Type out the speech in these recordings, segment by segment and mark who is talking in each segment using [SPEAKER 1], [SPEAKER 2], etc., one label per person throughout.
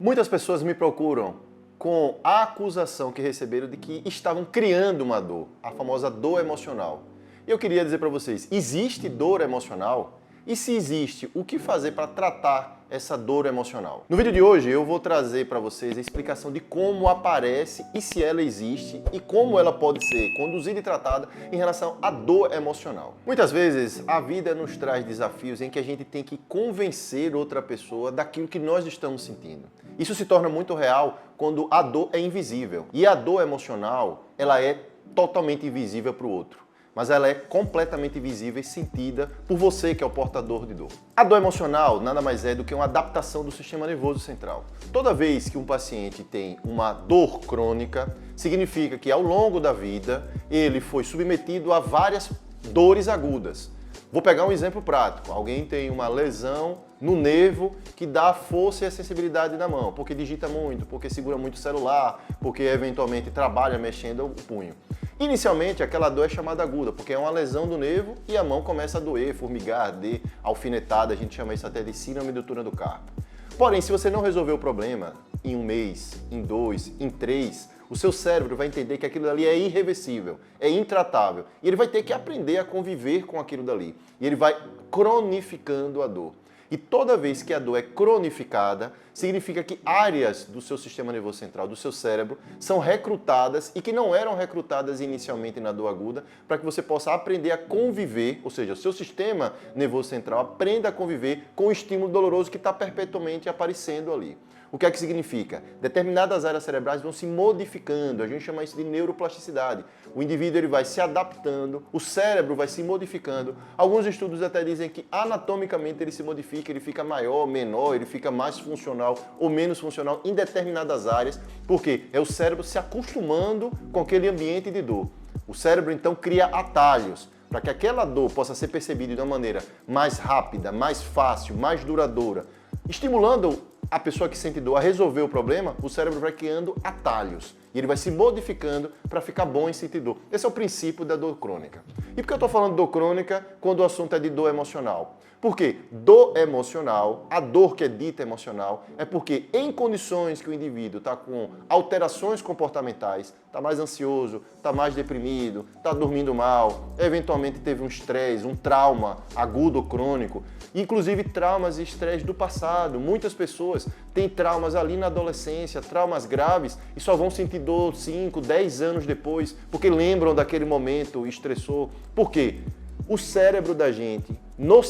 [SPEAKER 1] Muitas pessoas me procuram com a acusação que receberam de que estavam criando uma dor, a famosa dor emocional. E eu queria dizer para vocês, existe dor emocional? E se existe, o que fazer para tratar essa dor emocional? No vídeo de hoje eu vou trazer para vocês a explicação de como aparece e se ela existe e como ela pode ser conduzida e tratada em relação à dor emocional. Muitas vezes a vida nos traz desafios em que a gente tem que convencer outra pessoa daquilo que nós estamos sentindo. Isso se torna muito real quando a dor é invisível. E a dor emocional, ela é totalmente invisível para o outro, mas ela é completamente visível e sentida por você, que é o portador de dor. A dor emocional nada mais é do que uma adaptação do sistema nervoso central. Toda vez que um paciente tem uma dor crônica, significa que ao longo da vida ele foi submetido a várias dores agudas. Vou pegar um exemplo prático. Alguém tem uma lesão no nervo que dá força e a sensibilidade na mão, porque digita muito, porque segura muito o celular, porque eventualmente trabalha mexendo o punho. Inicialmente, aquela dor é chamada aguda, porque é uma lesão do nervo e a mão começa a doer, formigar, arder, alfinetada, a gente chama isso até de síndrome do túnel do carpo. Porém, se você não resolver o problema em 1 mês, em 2, em 3, o seu cérebro vai entender que aquilo dali é irreversível, é intratável, e ele vai ter que aprender a conviver com aquilo dali. E ele vai cronificando a dor. E toda vez que a dor é cronificada, significa que áreas do seu sistema nervoso central, do seu cérebro, são recrutadas e que não eram recrutadas inicialmente na dor aguda, para que você possa aprender a conviver, ou seja, o seu sistema nervoso central aprenda a conviver com o estímulo doloroso que está perpetuamente aparecendo ali. O que é que significa? Determinadas áreas cerebrais vão se modificando, a gente chama isso de neuroplasticidade. O indivíduo ele vai se adaptando, o cérebro vai se modificando. Alguns estudos até dizem que anatomicamente ele se modifica, ele fica maior, menor, ele fica mais funcional ou menos funcional em determinadas áreas, porque é o cérebro se acostumando com aquele ambiente de dor. O cérebro então cria atalhos para que aquela dor possa ser percebida de uma maneira mais rápida, mais fácil, mais duradoura, estimulando a pessoa que sente dor a resolver o problema. O cérebro vai criando atalhos e ele vai se modificando para ficar bom em sentir dor. Esse é o princípio da dor crônica. E por que eu estou falando de dor crônica quando o assunto é de dor emocional? Porque dor emocional, a dor que é dita emocional, é porque em condições que o indivíduo está com alterações comportamentais, está mais ansioso, está mais deprimido, está dormindo mal, eventualmente teve um estresse, um trauma agudo ou crônico, inclusive traumas e estresse do passado. Muitas pessoas têm traumas ali na adolescência, traumas graves, e só vão sentir dor 5, 10 anos depois, porque lembram daquele momento estressor. Por quê? O cérebro da gente, no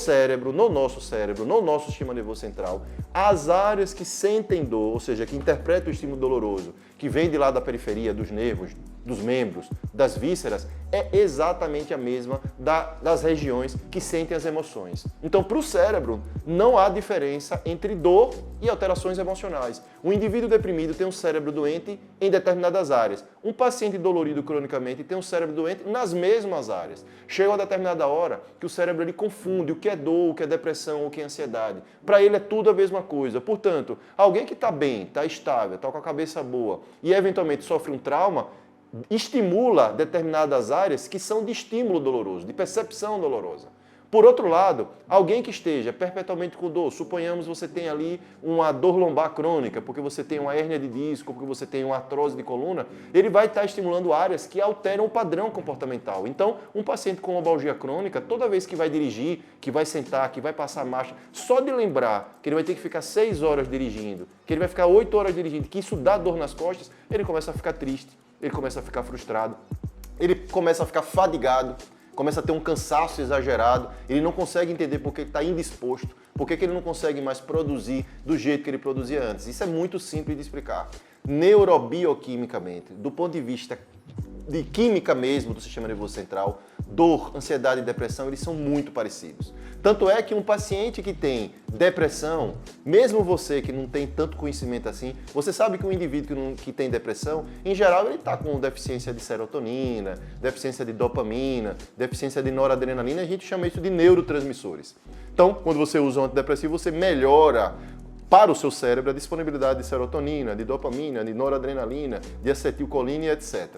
[SPEAKER 1] nosso sistema nervoso central, as áreas que sentem dor, ou seja, que interpretam o estímulo doloroso, que vem de lá da periferia, dos nervos, dos membros, das vísceras, é exatamente a mesma das regiões que sentem as emoções. Então, para o cérebro, não há diferença entre dor e alterações emocionais. Um indivíduo deprimido tem um cérebro doente em determinadas áreas. Um paciente dolorido cronicamente tem um cérebro doente nas mesmas áreas. Chega uma determinada hora que o cérebro ele confunde o que é dor, o que é depressão, o que é ansiedade. Para ele é tudo a mesma coisa. Portanto, alguém que está bem, está estável, está com a cabeça boa e eventualmente sofre um trauma, estimula determinadas áreas que são de estímulo doloroso, de percepção dolorosa. Por outro lado, alguém que esteja perpetuamente com dor, suponhamos você tem ali uma dor lombar crônica, porque você tem uma hérnia de disco, porque você tem uma artrose de coluna, ele vai estar estimulando áreas que alteram o padrão comportamental. Então, um paciente com lombalgia crônica, toda vez que vai dirigir, que vai sentar, que vai passar marcha, só de lembrar que ele vai ter que ficar 6 horas dirigindo, que ele vai ficar 8 horas dirigindo, que isso dá dor nas costas, ele começa a ficar triste, ele começa a ficar frustrado, ele começa a ficar fadigado, começa a ter um cansaço exagerado, ele não consegue entender por que ele está indisposto, por que ele não consegue mais produzir do jeito que ele produzia antes. Isso é muito simples de explicar. Neurobioquimicamente, do ponto de vista de química mesmo do sistema nervoso central, dor, ansiedade e depressão, eles são muito parecidos. Tanto é que um paciente que tem depressão, mesmo você que não tem tanto conhecimento assim, você sabe que um indivíduo que tem depressão, em geral ele está com deficiência de serotonina, deficiência de dopamina, deficiência de noradrenalina, a gente chama isso de neurotransmissores. Então, quando você usa um antidepressivo, você melhora para o seu cérebro a disponibilidade de serotonina, de dopamina, de noradrenalina, de acetilcolina e etc.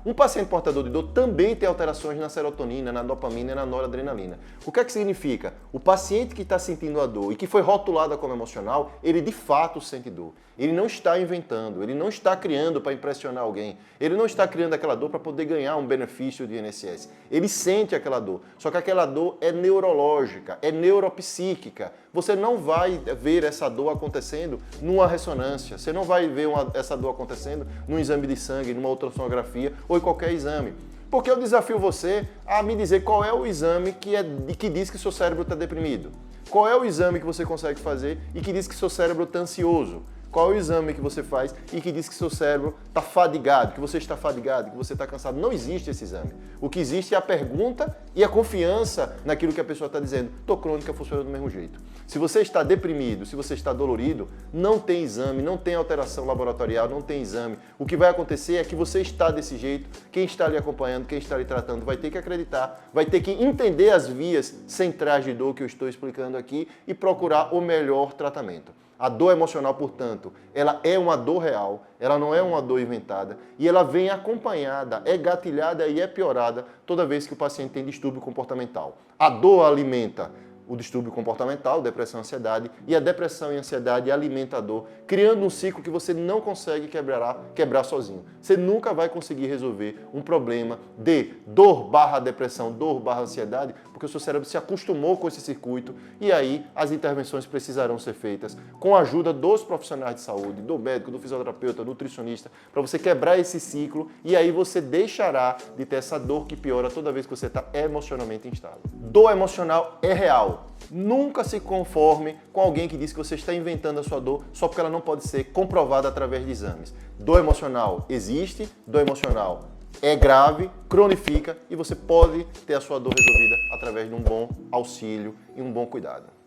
[SPEAKER 1] Um paciente portador de dor também tem alterações na serotonina, na dopamina e na noradrenalina. O que é que significa? O paciente que está sentindo a dor e que foi rotulado como emocional, ele de fato sente dor. Ele não está inventando, ele não está criando para impressionar alguém, ele não está criando aquela dor para poder ganhar um benefício de INSS. Ele sente aquela dor, só que aquela dor é neurológica, é neuropsíquica. Você não vai ver essa dor acontecendo numa ressonância, você não vai ver essa dor acontecendo num exame de sangue, numa ultrassonografia ou em qualquer exame. Porque eu desafio você a me dizer qual é o exame que diz que seu cérebro está deprimido. Qual é o exame que você consegue fazer e que diz que seu cérebro está ansioso. Qual é o exame que você faz e que diz que seu cérebro está fadigado, que você está fadigado, que você está cansado? Não existe esse exame. O que existe é a pergunta e a confiança naquilo que a pessoa está dizendo. Tua crônica funciona do mesmo jeito. Se você está deprimido, se você está dolorido, não tem exame, não tem alteração laboratorial, não tem exame. O que vai acontecer é que você está desse jeito, quem está lhe acompanhando, quem está lhe tratando vai ter que acreditar, vai ter que entender as vias centrais de dor que eu estou explicando aqui e procurar o melhor tratamento. A dor emocional, portanto, ela é uma dor real, ela não é uma dor inventada e ela vem acompanhada, é gatilhada e é piorada toda vez que o paciente tem distúrbio comportamental. A dor alimenta o distúrbio comportamental, depressão e ansiedade, e a depressão e a ansiedade alimenta a dor, criando um ciclo que você não consegue quebrar sozinho. Você nunca vai conseguir resolver um problema de dor/depressão, dor/ansiedade, porque o seu cérebro se acostumou com esse circuito e aí as intervenções precisarão ser feitas com a ajuda dos profissionais de saúde, do médico, do fisioterapeuta, do nutricionista, para você quebrar esse ciclo e aí você deixará de ter essa dor que piora toda vez que você está emocionalmente instável. Dor emocional é real. Nunca se conforme com alguém que diz que você está inventando a sua dor só porque ela não pode ser comprovada através de exames. Dor emocional existe, dor emocional é grave, cronifica e você pode ter a sua dor resolvida através de um bom auxílio e um bom cuidado.